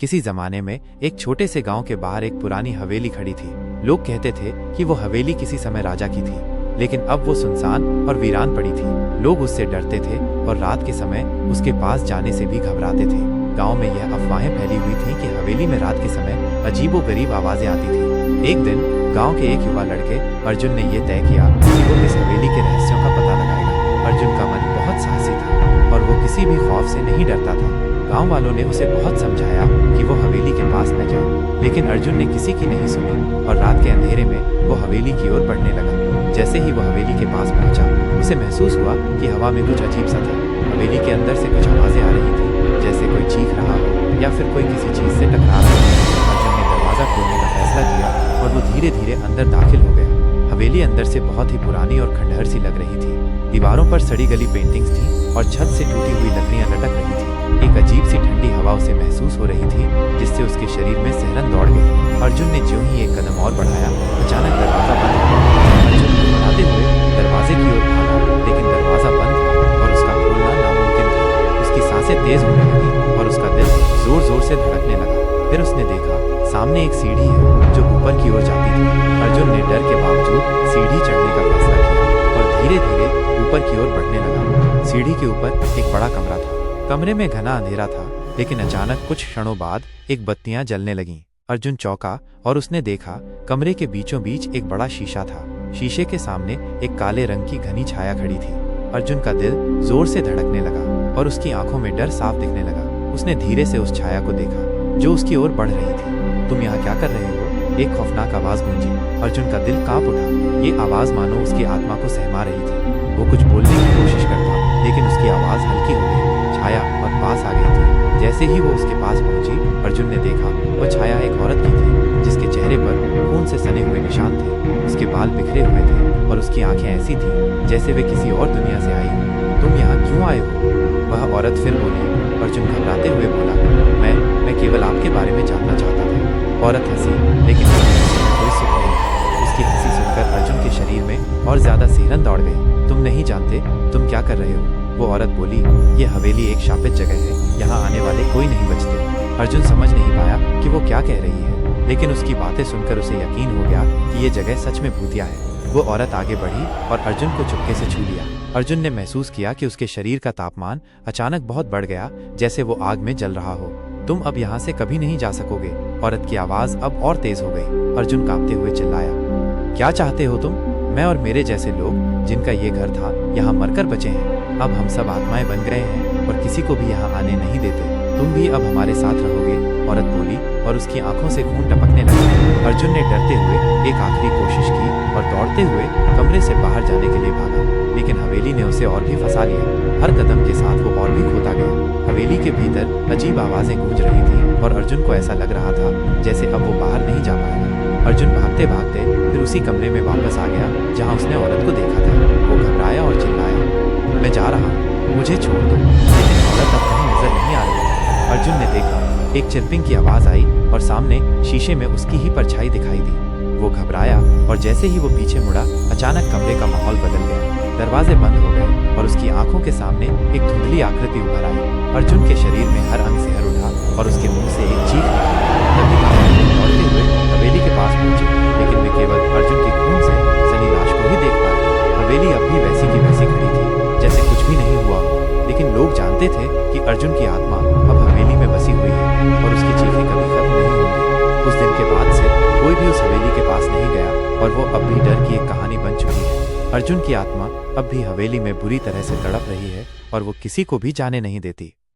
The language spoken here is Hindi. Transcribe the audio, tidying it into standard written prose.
किसी जमाने में एक छोटे से गांव के बाहर एक पुरानी हवेली खड़ी थी। लोग कहते थे कि वो हवेली किसी समय राजा की थी, लेकिन अब वो सुनसान और वीरान पड़ी थी। लोग उससे डरते थे और रात के समय उसके पास जाने से भी घबराते थे। गांव में यह अफवाहें फैली हुई थी कि हवेली में रात के समय अजीबोगरीब आवाजें आती थी। एक दिन गांव के एक युवा लड़के अर्जुन ने यह तय किया कि वो इस हवेली के रहस्यों का पता लगाएगा। अर्जुन का मन बहुत साहसी था और वो किसी भी खौफ से नहीं डरता था। गांव वालों ने उसे बहुत समझाया कि वो हवेली के पास न जाए, लेकिन अर्जुन ने किसी की नहीं सुनी और रात के अंधेरे में वो हवेली की ओर बढ़ने लगा। जैसे ही वो हवेली के पास पहुंचा, उसे महसूस हुआ कि हवा में कुछ अजीब सा था। हवेली के अंदर से कुछ आवाजें आ रही थी, जैसे कोई चीख रहा हो या फिर कोई किसी चीज से टकरा रहा हो। अर्जुन ने दरवाजा खोलने का फैसला किया और वो धीरे धीरे अंदर दाखिल हो गया। हवेली अंदर से बहुत ही पुरानी और खंडहर सी लग रही थी। दीवारों पर सड़ी गली पेंटिंग्स थी और छत से टूटी हुई लकड़ियां लटक रही थी। एक अजीब सी ठंडी हवा उसे महसूस हो रही थी, जिससे उसके शरीर में सिहरन दौड़ गई। अर्जुन ने ज्यों ही एक कदम और बढ़ाया, अचानक दरवाजा बंद हो गया। अर्जुन घबराते हुए दरवाजे की ओर भागा, लेकिन दरवाजा बंद था और उसका खोलना नामुमकिन था। उसकी सांसें तेज होने लगी और उसका दिल जोर जोर से धड़कने लगा। फिर उसने देखा सामने एक सीढ़ी है जो ऊपर की ओर जाती थी। अर्जुन ने डर के बावजूद सीढ़ी चढ़ने का फैसला किया और धीरे धीरे ऊपर की ओर बढ़ने लगा। सीढ़ी के ऊपर एक बड़ा कमरा था। कमरे में घना अंधेरा था, लेकिन अचानक कुछ क्षणों बाद एक बत्तियां जलने लगीं। अर्जुन चौंका और उसने देखा कमरे के बीचों बीच एक बड़ा शीशा था। शीशे के सामने एक काले रंग की घनी छाया खड़ी थी। अर्जुन का दिल जोर से धड़कने लगा और उसकी आंखों में डर साफ दिखने लगा। उसने धीरे से उस छाया को देखा जो उसकी ओर बढ़ रही थी। तुम यहाँ क्या कर रहे हो? एक खौफनाक आवाज गूंजी। अर्जुन का दिल कांप उठा। ये आवाज मानो उसकी आत्मा को सहमा रही थी। वो कुछ बोलने की कोशिश करता, लेकिन उसकी आवाज हल्की हो गई। छाया और पास आ गई थी। जैसे ही वो उसके पास पहुंची, अर्जुन ने देखा वो छाया एक औरत की थी, जिसके चेहरे पर खून से सने हुए निशान थे। उसके बाल बिखरे हुए थे और उसकी आंखें ऐसी थीं जैसे वे किसी और दुनिया से आई हो। तुम यहाँ क्यों आए हो? वह औरत फिर बोली। अर्जुन घबराते हुए बोला, मैं केवल आपके बारे में जानना चाहता था। औरत हंसी, लेकिन कोई सुख नहीं था। उसकी हंसी सुनकर अर्जुन के शरीर में और ज्यादा सिहरन दौड़ गई। तुम नहीं जानते तुम क्या कर रहे हो? वो औरत बोली, ये हवेली एक शापित जगह है, यहाँ आने वाले कोई नहीं बचते। अर्जुन समझ नहीं पाया कि वो क्या कह रही है, लेकिन उसकी बातें सुनकर उसे यकीन हो गया कि ये जगह सच में भूतिया है। वो औरत आगे बढ़ी और अर्जुन को चुपके से छू लिया। अर्जुन ने महसूस किया कि उसके शरीर का तापमान अचानक बहुत बढ़ गया, जैसे वो आग में जल रहा हो। तुम अब यहाँ से कभी नहीं जा सकोगे। औरत की आवाज अब और तेज हो गई। अर्जुन कांपते हुए चिल्लाया, क्या चाहते हो तुम? मैं और मेरे जैसे लोग जिनका ये घर था यहाँ मरकर बचे हैं। अब हम सब आत्माएं बन गए हैं और किसी को भी यहाँ आने नहीं देते। तुम भी अब हमारे साथ रहोगे। औरत बोली और उसकी आंखों से खून टपकने लगा। अर्जुन ने डरते हुए एक आखिरी कोशिश की और दौड़ते हुए कमरे से बाहर जाने के लिए भागा, लेकिन हवेली ने उसे और भी फंसा लिया। हर कदम के साथ वो और भी खोता गया। हवेली के भीतर अजीब आवाजें गूंज रही थी और अर्जुन को ऐसा लग रहा था जैसे अब वो बाहर नहीं जा पाएगा। अर्जुन भागते भागते फिर उसी कमरे में वापस आ गया जहाँ उसने औरत को देखा था। वो घबराया और चिल्लाया, मैं जा रहा हूँ, मुझे छोड़ दो। लेकिन औरत अब कहीं नजर नहीं आ रही थी। अर्जुन ने देखा एक चिरपिंग की आवाज आई और सामने शीशे में उसकी ही परछाई दिखाई दी। वो घबराया और जैसे ही वो पीछे मुड़ा, अचानक कमरे का माहौल बदल गया। दरवाजे बंद हो गए और उसकी आंखों के सामने एक धुंधली आकृति उभर आई। अर्जुन के शरीर में हर अंग सिहर उठा और उसके मुंह से एक चीख निकली। तभी दौड़ते हुए हवेली के पास पहुंचे, लेकिन वे केवल अर्जुन की खून से सनी लाश को ही देख पाए। हवेली अब भी वैसी की वैसी खड़ी थी, जैसे कुछ भी नहीं हुआ। लेकिन लोग जानते थे कि अर्जुन की आत्मा अब हवेली में बसी हुई है और उसकी चीखें कभी खत्म नहीं होंगी। उस दिन के बाद से कोई भी उस हवेली के पास नहीं गया और वो अब भी डर की एक कहानी बन चुकी है। अर्जुन की आत्मा अब भी हवेली में बुरी तरह से तड़प रही है और वो किसी को भी जाने नहीं देती।